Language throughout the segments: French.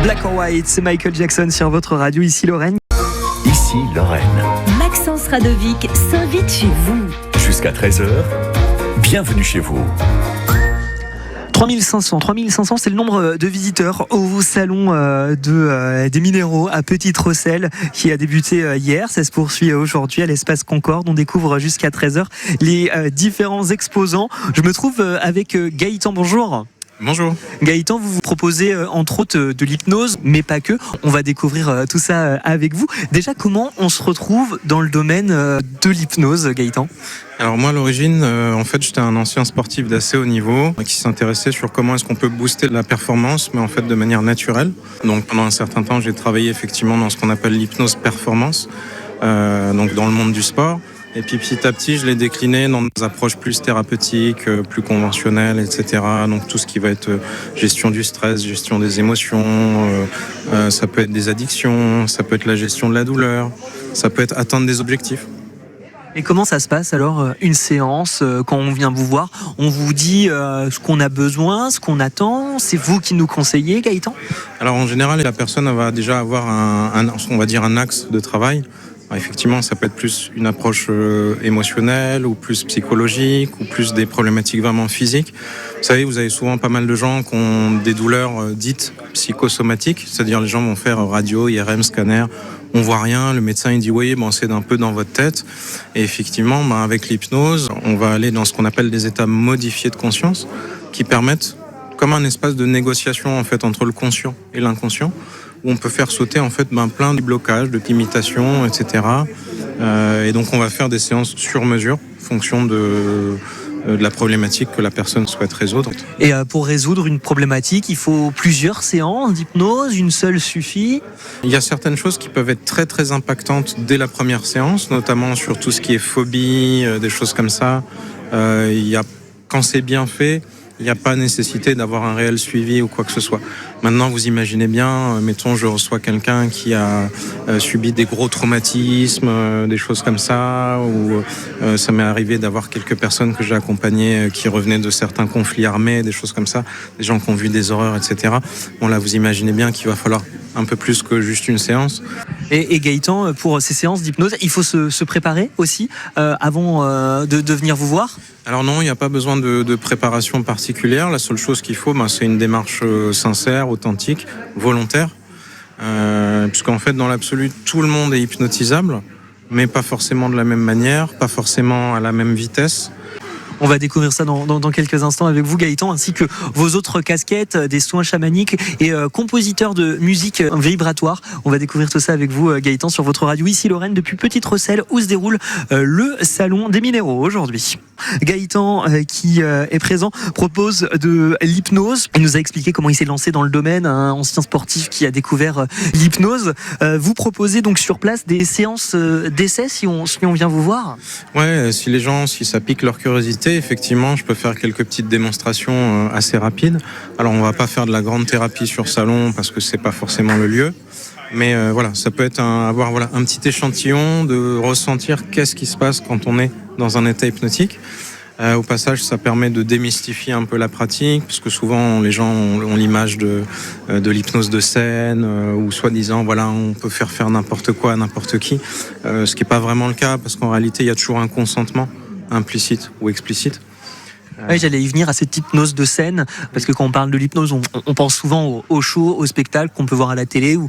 Black or White, c'est Michael Jackson sur votre radio, ici Lorraine. Ici Lorraine. Maxence Radovic s'invite chez vous. Jusqu'à 13h, bienvenue chez vous. 3500, c'est le nombre de visiteurs au salon des minéraux à Petite-Rosselle qui a débuté hier. Ça se poursuit aujourd'hui à l'espace Concorde. On découvre jusqu'à 13h les différents exposants. Je me trouve avec Gaëtan. Bonjour. Bonjour. Gaëtan, vous proposez entre autres de l'hypnose, mais pas que. On va découvrir tout ça avec vous. Déjà, comment on se retrouve dans le domaine de l'hypnose, Gaëtan ? Alors moi à l'origine, en fait j'étais un ancien sportif d'assez haut niveau qui s'intéressait sur comment est-ce qu'on peut booster la performance, mais en fait de manière naturelle. Donc pendant un certain temps j'ai travaillé effectivement dans ce qu'on appelle l'hypnose performance, donc dans le monde du sport. Et puis petit à petit, je l'ai décliné dans des approches plus thérapeutiques, plus conventionnelles, etc. Donc tout ce qui va être gestion du stress, gestion des émotions, ça peut être des addictions, ça peut être la gestion de la douleur, ça peut être atteindre des objectifs. Et comment ça se passe alors, une séance, quand on vient vous voir? On vous dit ce qu'on a besoin, ce qu'on attend? C'est vous qui nous conseillez, Gaëtan? Alors en général, la personne va déjà avoir on va dire un axe de travail. Alors, effectivement, ça peut être plus une approche émotionnelle ou plus psychologique ou plus des problématiques vraiment physiques. Vous savez, vous avez souvent pas mal de gens qui ont des douleurs dites psychosomatiques, c'est-à-dire les gens vont faire radio, IRM, scanner, on voit rien, le médecin il dit oui, bon, c'est un peu dans votre tête. Et effectivement, avec l'hypnose, on va aller dans ce qu'on appelle des états modifiés de conscience qui permettent comme un espace de négociation en fait entre le conscient et l'inconscient, où on peut faire sauter en fait plein de blocages, de limitations, etc. Et donc on va faire des séances sur mesure, en fonction de la problématique que la personne souhaite résoudre. Et pour résoudre une problématique, il faut plusieurs séances d'hypnose, une seule suffit? Il y a certaines choses qui peuvent être très très impactantes dès la première séance, notamment sur tout ce qui est phobie, des choses comme ça. Quand c'est bien fait, il n'y a pas nécessité d'avoir un réel suivi ou quoi que ce soit. Maintenant, vous imaginez bien, mettons, je reçois quelqu'un qui a subi des gros traumatismes, des choses comme ça, ou ça m'est arrivé d'avoir quelques personnes que j'ai accompagnées qui revenaient de certains conflits armés, des choses comme ça, des gens qui ont vu des horreurs, etc. Bon, là, vous imaginez bien qu'il va falloir un peu plus que juste une séance. Et Gaëtan, pour ces séances d'hypnose, il faut se préparer aussi avant de venir vous voir? Alors non, il n'y a pas besoin de préparation particulière. La seule chose qu'il faut, c'est une démarche sincère, authentique, volontaire. Puisqu'en fait, dans l'absolu, tout le monde est hypnotisable, mais pas forcément de la même manière, pas forcément à la même vitesse. On va découvrir ça dans quelques instants avec vous, Gaëtan, ainsi que vos autres casquettes, des soins chamaniques et compositeur de musique vibratoire. On va découvrir tout ça avec vous, Gaëtan, sur votre radio ici Lorraine, depuis Petite-Rosselle, où se déroule le salon des minéraux aujourd'hui. Gaëtan, qui est présent, propose de l'hypnose. Il nous a expliqué comment il s'est lancé dans le domaine, un ancien sportif qui a découvert l'hypnose. Vous proposez donc sur place des séances d'essai si on vient vous voir? Ouais, si ça pique leur curiosité, effectivement, je peux faire quelques petites démonstrations assez rapides. Alors, on va pas faire de la grande thérapie sur salon parce que c'est pas forcément le lieu. Mais voilà, ça peut être avoir un petit échantillon de ressentir qu'est-ce qui se passe quand on est dans un état hypnotique. Au passage, ça permet de démystifier un peu la pratique, parce que souvent les gens ont l'image de l'hypnose de scène, ou soi-disant, on peut faire n'importe quoi à n'importe qui, ce qui n'est pas vraiment le cas, parce qu'en réalité, il y a toujours un consentement implicite ou explicite. Oui, j'allais y venir à cette hypnose de scène, parce que quand on parle de l'hypnose, on pense souvent au show, au spectacle qu'on peut voir à la télé ou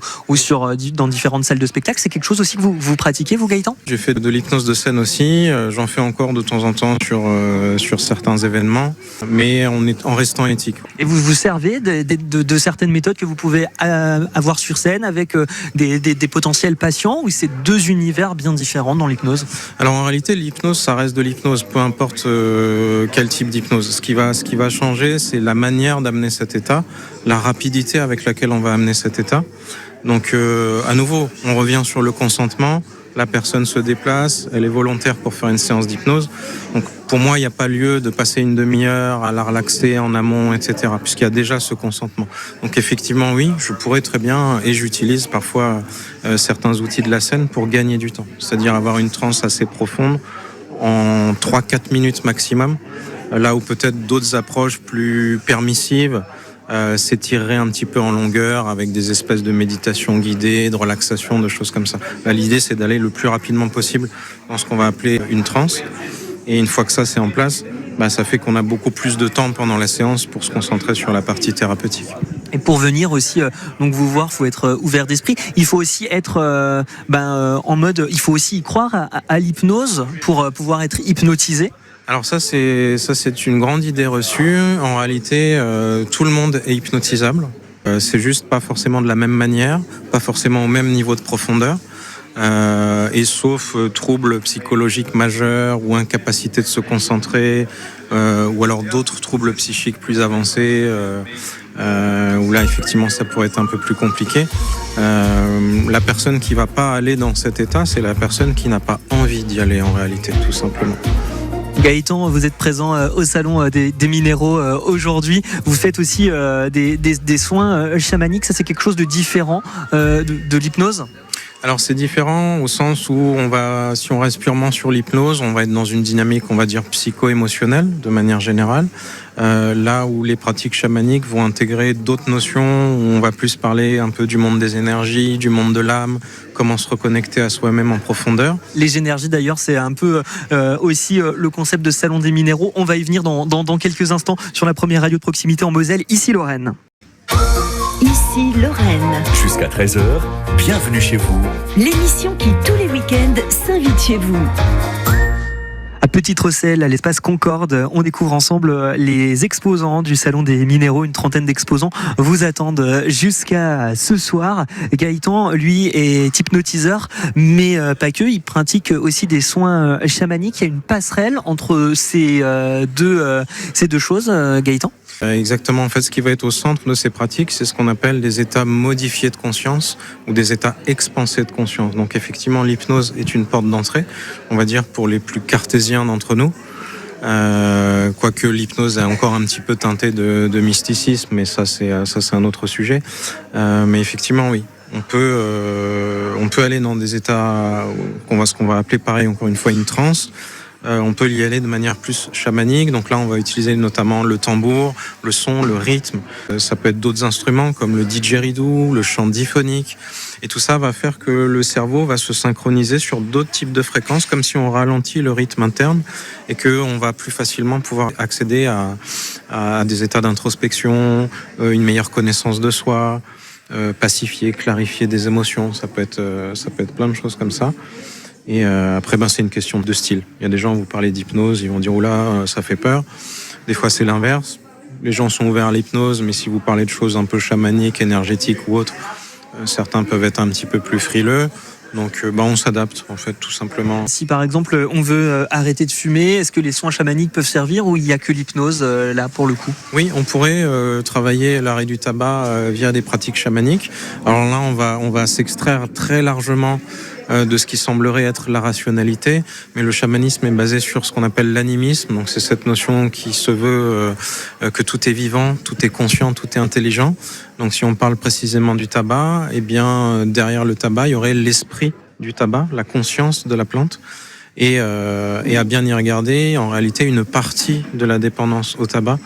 dans différentes salles de spectacle. C'est quelque chose aussi que vous pratiquez, vous, Gaëtan? J'ai fait de l'hypnose de scène aussi, j'en fais encore de temps en temps sur certains événements, mais en restant éthique. Et vous vous servez de certaines méthodes que vous pouvez avoir sur scène avec des potentiels patients, ou c'est deux univers bien différents dans l'hypnose? Alors en réalité, l'hypnose, ça reste de l'hypnose, peu importe quel type d'hypnose. Ce qui va changer, c'est la manière d'amener cet état, la rapidité avec laquelle on va amener cet état. Donc, à nouveau, on revient sur le consentement. La personne se déplace, elle est volontaire pour faire une séance d'hypnose. Donc, pour moi, il n'y a pas lieu de passer une demi-heure à la relaxer en amont, etc., puisqu'il y a déjà ce consentement. Donc, effectivement, oui, je pourrais très bien, et j'utilise parfois certains outils de la scène pour gagner du temps. C'est-à-dire avoir une transe assez profonde en 3-4 minutes maximum. Là où peut-être d'autres approches plus permissives s'étirerait un petit peu en longueur avec des espèces de méditation guidée, de relaxation, de choses comme ça. Là, l'idée, c'est d'aller le plus rapidement possible dans ce qu'on va appeler une transe. Et une fois que ça, c'est en place, ça fait qu'on a beaucoup plus de temps pendant la séance pour se concentrer sur la partie thérapeutique. Et pour venir aussi donc vous voir, faut être ouvert d'esprit. Il faut aussi être en mode, il faut aussi y croire à l'hypnose pour pouvoir être hypnotisé. Alors ça c'est une grande idée reçue. En réalité, tout le monde est hypnotisable. C'est juste pas forcément de la même manière, pas forcément au même niveau de profondeur. Et sauf troubles psychologiques majeurs ou incapacité de se concentrer, ou alors d'autres troubles psychiques plus avancés, où là effectivement ça pourrait être un peu plus compliqué. La personne qui va pas aller dans cet état, c'est la personne qui n'a pas envie d'y aller en réalité, tout simplement. Gaëtan, vous êtes présent au salon des minéraux aujourd'hui. Vous faites aussi des soins chamaniques. Ça, c'est quelque chose de différent de l'hypnose ? Alors c'est différent au sens où si on reste purement sur l'hypnose, on va être dans une dynamique, on va dire psycho-émotionnelle de manière générale. Là où les pratiques chamaniques vont intégrer d'autres notions, où on va plus parler un peu du monde des énergies, du monde de l'âme, comment se reconnecter à soi-même en profondeur. Les énergies d'ailleurs, c'est un peu aussi le concept de salon des minéraux. On va y venir dans quelques instants sur la première radio de proximité en Moselle, ici Lorraine. Ici Lorraine. Jusqu'à 13h, bienvenue chez vous. L'émission qui, tous les week-ends, s'invite chez vous. À Petite Rosselle, à l'espace Concorde, on découvre ensemble les exposants du Salon des Minéraux. Une trentaine d'exposants vous attendent jusqu'à ce soir. Gaëtan, lui, est hypnotiseur, mais pas que. Il pratique aussi des soins chamaniques. Il y a une passerelle entre ces deux choses, Gaëtan ? Exactement, en fait, ce qui va être au centre de ces pratiques, c'est ce qu'on appelle des états modifiés de conscience ou des états expansés de conscience. Donc effectivement, l'hypnose est une porte d'entrée, on va dire, pour les plus cartésiens d'entre nous. Quoique l'hypnose est encore un petit peu teintée de mysticisme, mais ça c'est un autre sujet. Mais effectivement, oui. On peut aller dans des états ce qu'on va appeler pareil, encore une fois, une transe. On peut y aller de manière plus chamanique. Donc là, on va utiliser notamment le tambour, le son, le rythme. Ça peut être d'autres instruments comme le didgeridoo, le chant diphonique. Et tout ça va faire que le cerveau va se synchroniser sur d'autres types de fréquences, comme si on ralentit le rythme interne et qu'on va plus facilement pouvoir accéder à des états d'introspection, une meilleure connaissance de soi, pacifier, clarifier des émotions. Ça peut être plein de choses comme ça. Et après, c'est une question de style. Il y a des gens, vous parlez d'hypnose, ils vont dire « Oula, ça fait peur ». Des fois, c'est l'inverse. Les gens sont ouverts à l'hypnose, mais si vous parlez de choses un peu chamaniques, énergétiques ou autres, certains peuvent être un petit peu plus frileux. Donc, on s'adapte, en fait, tout simplement. Si, par exemple, on veut arrêter de fumer, est-ce que les soins chamaniques peuvent servir ou il n'y a que l'hypnose, là, pour le coup ? Oui, on pourrait travailler l'arrêt du tabac via des pratiques chamaniques. Alors là, on va s'extraire très largement de ce qui semblerait être la rationalité, mais le chamanisme est basé sur ce qu'on appelle l'animisme, donc c'est cette notion qui se veut que tout est vivant, tout est conscient, tout est intelligent. Donc si on parle précisément du tabac, derrière le tabac, il y aurait l'esprit du tabac, la conscience de la plante, et à bien y regarder, en réalité, une partie de la dépendance au tabac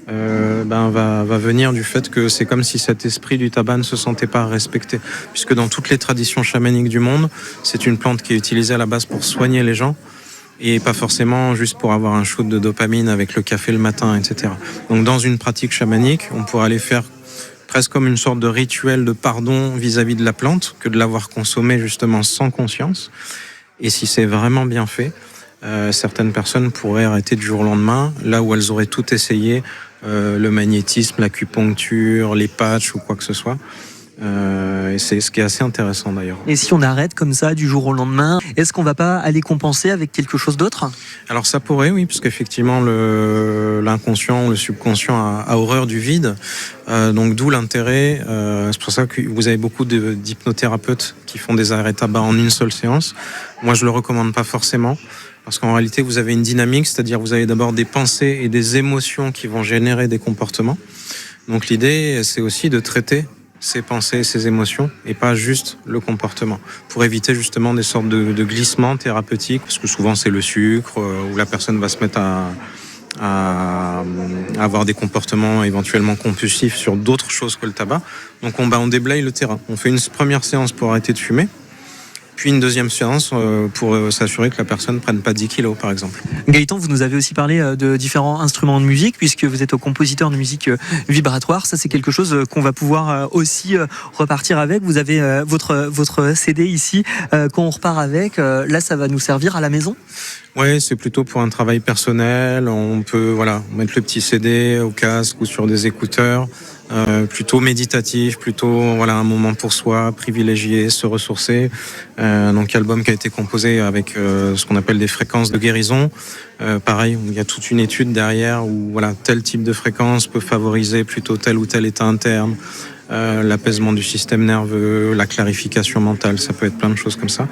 va venir du fait que c'est comme si cet esprit du tabac ne se sentait pas respecté, puisque dans toutes les traditions chamaniques du monde, c'est une plante qui est utilisée à la base pour soigner les gens et pas forcément juste pour avoir un shoot de dopamine avec le café le matin, etc. Donc dans une pratique chamanique, on pourrait aller faire presque comme une sorte de rituel de pardon vis-à-vis de la plante que de l'avoir consommée justement sans conscience. Et si c'est vraiment bien fait, certaines personnes pourraient arrêter du jour au lendemain, là où elles auraient tout essayé, le magnétisme, l'acupuncture, les patchs ou quoi que ce soit. Et c'est ce qui est assez intéressant d'ailleurs. Et si on arrête comme ça du jour au lendemain, est-ce qu'on va pas aller compenser avec quelque chose d'autre ? Alors ça pourrait, oui, parce qu'effectivement l'inconscient, le subconscient a horreur du vide. Donc d'où l'intérêt. C'est pour ça que vous avez beaucoup d'hypnothérapeutes qui font des arrêts tabac en une seule séance. Moi, je le recommande pas forcément. Parce qu'en réalité, vous avez une dynamique, c'est-à-dire vous avez d'abord des pensées et des émotions qui vont générer des comportements. Donc l'idée, c'est aussi de traiter ces pensées, ces émotions, et pas juste le comportement, pour éviter justement des sortes de glissements thérapeutiques, parce que souvent c'est le sucre, où la personne va se mettre à avoir des comportements éventuellement compulsifs sur d'autres choses que le tabac. Donc on déblaye le terrain. On fait une première séance pour arrêter de fumer, puis une deuxième séance pour s'assurer que la personne ne prenne pas 10 kilos, par exemple. Gaëtan, vous nous avez aussi parlé de différents instruments de musique, puisque vous êtes compositeur de musique vibratoire. Ça, c'est quelque chose qu'on va pouvoir aussi repartir avec. Vous avez votre CD ici qu'on repart avec. Là, ça va nous servir à la maison? Ouais, c'est plutôt pour un travail personnel. On peut mettre le petit CD au casque ou sur des écouteurs, plutôt méditatif, plutôt un moment pour soi, privilégié, se ressourcer. Donc album qui a été composé avec ce qu'on appelle des fréquences de guérison. Pareil, il y a toute une étude derrière où tel type de fréquence peut favoriser plutôt tel ou tel état interne. L'apaisement du système nerveux, la clarification mentale, ça peut être plein de choses comme ça.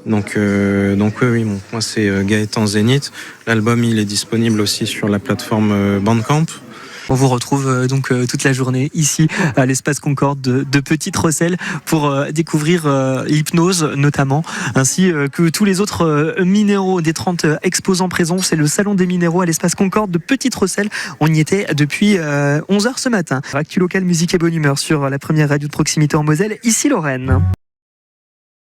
Donc oui, moi c'est Gaëtan Zénith. L'album il est disponible aussi sur la plateforme Bandcamp. On vous retrouve donc toute la journée ici à l'espace Concorde de Petite Rosselle pour découvrir l'hypnose notamment, ainsi que tous les autres minéraux des 30 exposants présents. C'est le salon des minéraux à l'espace Concorde de Petite Rosselle. On y était depuis 11h ce matin. Actu local, musique et bonne humeur sur la première radio de proximité en Moselle, ici Lorraine.